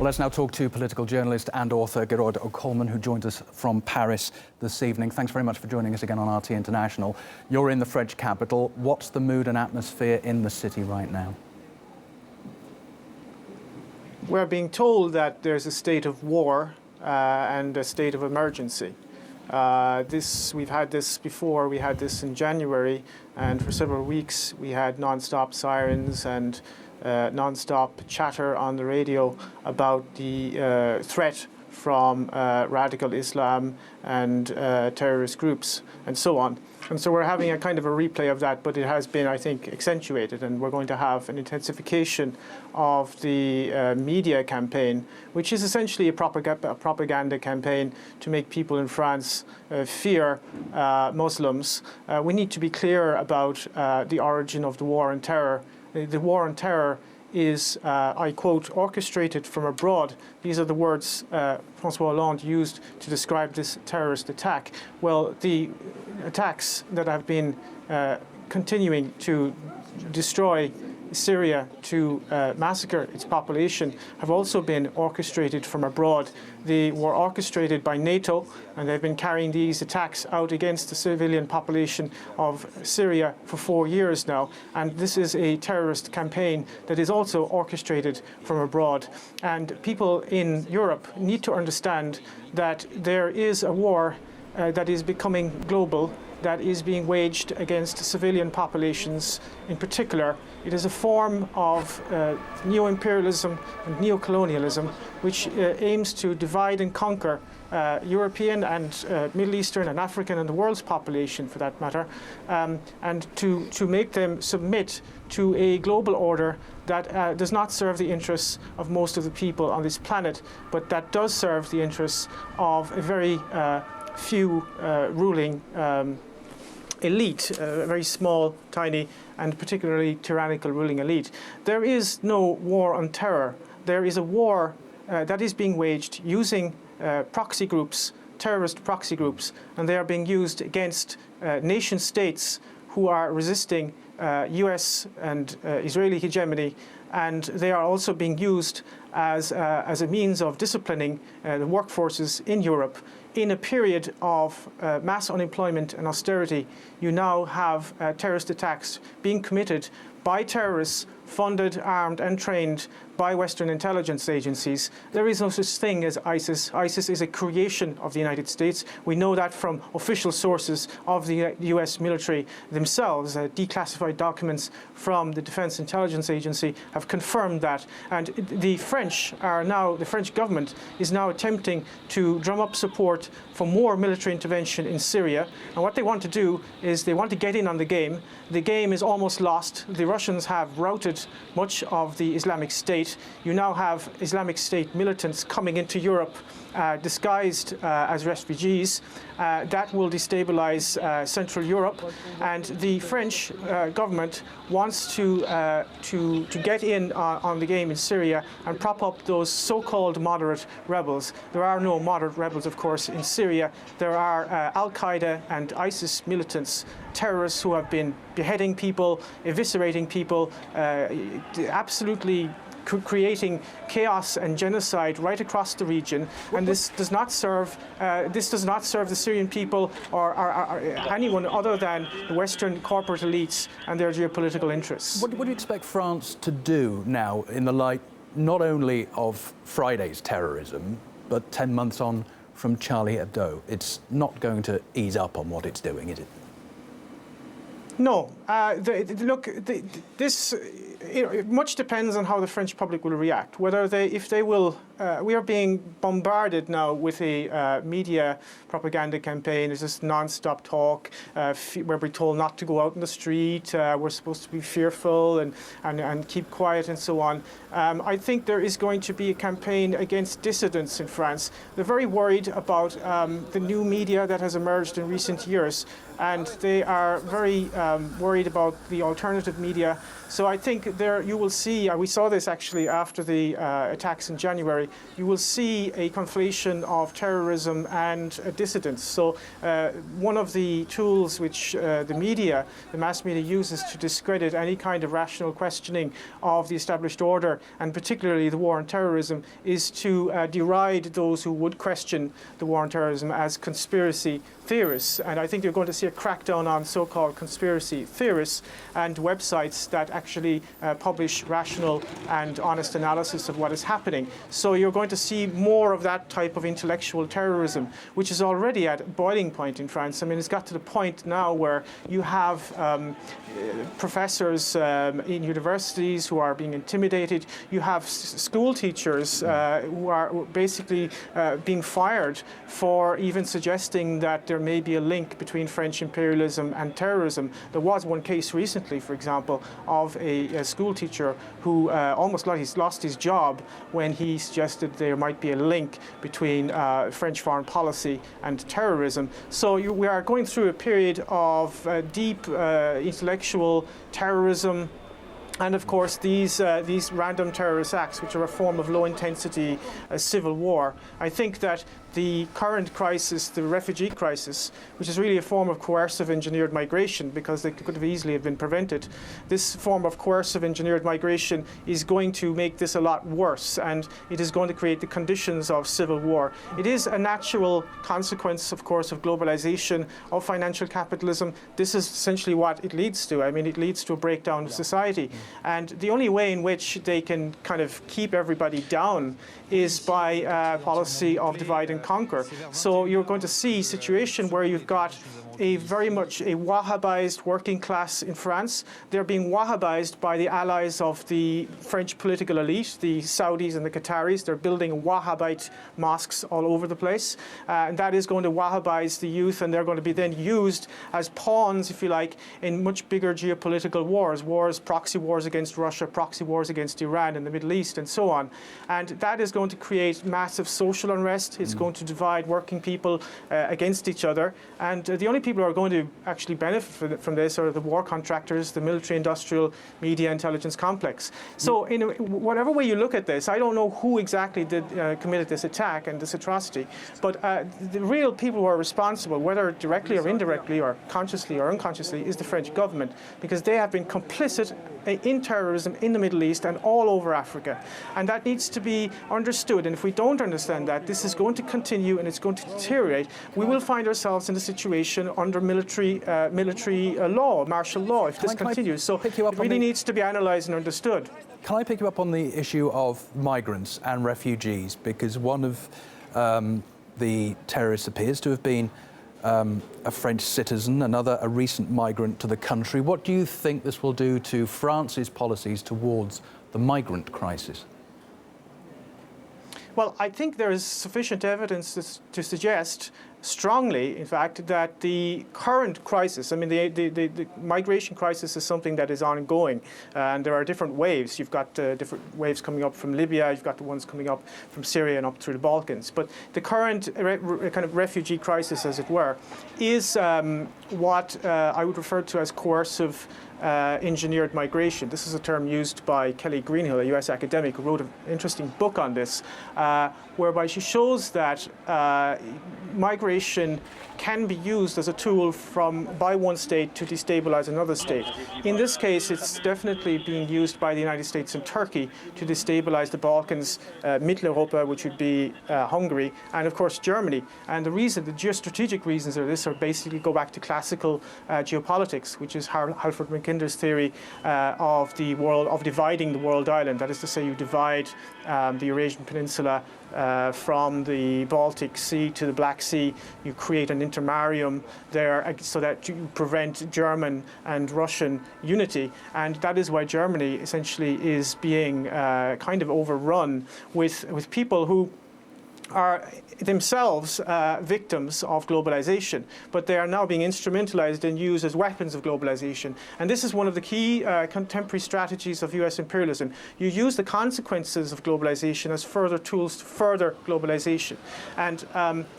Well, let's now talk to political journalist and author Gerard O'Coleman, who joins us from Paris this evening. Thanks very much for joining us again on RT International. You're in the French capital. What's the mood and atmosphere in the city right now? We're being told that there's a state of war and a state of emergency. We've had this before. We had this in January, and for several weeks we had non-stop sirens and non-stop chatter on the radio about the threat from radical Islam and terrorist groups and so on. And so we're having a kind of a replay of that, but it has been, I think, accentuated, and we're going to have an intensification of the media campaign, which is essentially a propaganda campaign to make people in France fear Muslims. We need to be clear about the origin of the war on terror. The war on terror is, I quote, orchestrated from abroad. These are the words François Hollande used to describe this terrorist attack. Well, the attacks that have been continuing to destroy Syria, to massacre its population, have also been orchestrated from abroad. They were orchestrated by NATO, and they've been carrying these attacks out against the civilian population of Syria for 4 years now. And this is a terrorist campaign that is also orchestrated from abroad. And people in Europe need to understand that there is a war that is becoming global, that is being waged against civilian populations in particular. It is a form of neo-imperialism and neo-colonialism which aims to divide and conquer European and Middle Eastern and African and the world's population, for that matter, and to make them submit to a global order that does not serve the interests of most of the people on this planet, but that does serve the interests of a very few ruling elite, a very small, tiny, and particularly tyrannical ruling elite. There is no war on terror. There is a war that is being waged using proxy groups, terrorist proxy groups, and they are being used against nation states who are resisting US and Israeli hegemony, and they are also being used as a means of disciplining the workforces in Europe. In a period of mass unemployment and austerity, you now have terrorist attacks being committed by terrorists funded, armed and trained by Western intelligence agencies. There is no such thing as ISIS. ISIS is a creation of the United States. We know that from official sources of the US military themselves. Declassified documents from the Defense Intelligence Agency have confirmed that. And the French government is now attempting to drum up support for more military intervention in Syria. And what they want to do is they want to get in on the game. The game is almost lost. The Russians have routed much of the Islamic State. You now have Islamic State militants coming into Europe disguised as refugees. That will destabilize Central Europe, and the French government wants to get in on the game in Syria and prop up those so-called moderate rebels. There are no moderate rebels, of course, in Syria. There are Al-Qaeda and ISIS militants, terrorists who have been beheading people, eviscerating people, absolutely creating chaos and genocide right across the region, and this does not serve the Syrian people or anyone other than the Western corporate elites and their geopolitical interests. What do you expect France to do now in the light not only of Friday's terrorism, but 10 months on from Charlie Hebdo? It's not going to ease up on what it's doing, is it? No. Much depends on how the French public will react. If they will, we are being bombarded now with a media propaganda campaign. It's just non-stop talk where we're told not to go out in the street. We're supposed to be fearful and keep quiet and so on. I think there is going to be a campaign against dissidents in France. They're very worried about the new media that has emerged in recent years, and they are very worried about the alternative media. So I think there you will see, we saw this actually after the attacks in January, you will see a conflation of terrorism and dissidence. So one of the tools which the mass media uses to discredit any kind of rational questioning of the established order, and particularly the war on terrorism, is to deride those who would question the war on terrorism as conspiracy theorists. And I think you're going to see a crackdown on so-called conspiracy theorists and websites that actually publish rational and honest analysis of what is happening. So you're going to see more of that type of intellectual terrorism, which is already at a boiling point in France. I mean, it's got to the point now where you have professors in universities who are being intimidated. You have school teachers who are basically being fired for even suggesting that there may be a link between French imperialism and terrorism. There was one case recently, for example, of a school teacher who almost lost his job when he suggested there might be a link between French foreign policy and terrorism. So we are going through a period of deep intellectual terrorism. And of course, these random terrorist acts, which are a form of low-intensity civil war. I think that the current crisis, the refugee crisis, which is really a form of coercive engineered migration, because they could have easily have been prevented, this form of coercive engineered migration is going to make this a lot worse, and it is going to create the conditions of civil war. It is a natural consequence, of course, of globalization, of financial capitalism. This is essentially what it leads to. I mean, it leads to a breakdown of society. And the only way in which they can kind of keep everybody down is by a policy of divide and conquer. So you're going to see a situation where you've got very much a Wahhabized working class in France. They're being Wahhabized by the allies of the French political elite, the Saudis and the Qataris. They're building Wahhabite mosques all over the place. And that is going to Wahhabize the youth, and they're going to be then used as pawns, if you like, in much bigger geopolitical wars, proxy wars against Russia, proxy wars against Iran in the Middle East, and so on. And that is going to create massive social unrest. It's going to divide working people against each other. And the only people who are going to actually benefit from this are the war contractors, the military-industrial media intelligence complex. So in whatever way you look at this, I don't know who exactly committed this attack and this atrocity, but the real people who are responsible, whether directly or indirectly or consciously or unconsciously, is the French government, because they have been complicit in terrorism in the Middle East and all over Africa. And that needs to be understood. And if we don't understand that, this is going to continue and it's going to deteriorate. We will find ourselves in a situation under military law, martial law, if this continues. So it really needs to be analysed and understood. Can I pick you up on the issue of migrants and refugees? Because one of the terrorists appears to have been a French citizen, another a recent migrant to the country. What do you think this will do to France's policies towards the migrant crisis? Well, I think there is sufficient evidence to suggest strongly, in fact, that the current crisis, I mean, the migration crisis is something that is ongoing, and there are different waves. You've got different waves coming up from Libya, you've got the ones coming up from Syria and up through the Balkans. But the current kind of refugee crisis, as it were, is what I would refer to as coercive engineered migration. This is a term used by Kelly Greenhill, a US academic, who wrote an interesting book on this, whereby she shows that migration can be used as a tool by one state to destabilize another state. In this case, it's definitely being used by the United States and Turkey to destabilize the Balkans, Mitteleuropa, which would be Hungary, and of course Germany. And the geostrategic reasons of this are basically go back to classical geopolitics, which is Halford Mackinder's theory of dividing the world island. That is to say, you divide the Eurasian Peninsula from the Baltic Sea to the Black Sea. You create an intermarium there so that you prevent German and Russian unity. And that is why Germany essentially is being kind of overrun with people who are themselves victims of globalization, but they are now being instrumentalized and used as weapons of globalization. And this is one of the key contemporary strategies of US imperialism. You use the consequences of globalization as further tools to further globalization. And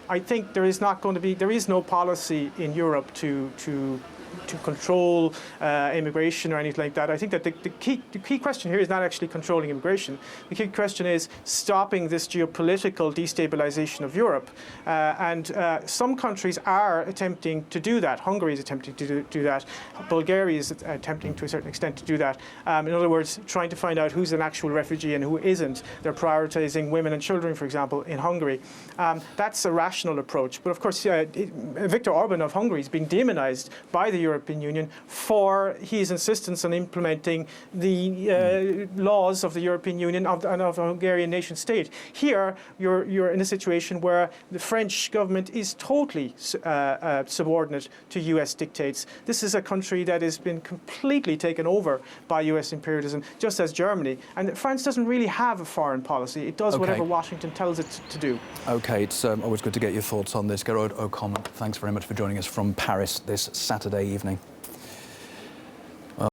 I think there is no policy in Europe to to control immigration or anything like that. I think that the key question here is not actually controlling immigration. The key question is stopping this geopolitical destabilization of Europe. And some countries are attempting to do that. Hungary is attempting to do that. Bulgaria is attempting to a certain extent to do that. In other words, trying to find out who's an actual refugee and who isn't. They're prioritizing women and children, for example, in Hungary. That's a rational approach. But of course, Viktor Orban of Hungary is being demonized by the European Union for his insistence on implementing the laws of the European Union and of a Hungarian nation state. Here, you're in a situation where the French government is totally subordinate to US dictates. This is a country that has been completely taken over by US imperialism, just as Germany. And France doesn't really have a foreign policy. It does whatever Washington tells it to do. OK, it's always good to get your thoughts on this. Gearóid Ó Colman, thanks very much for joining us from Paris this Saturday evening.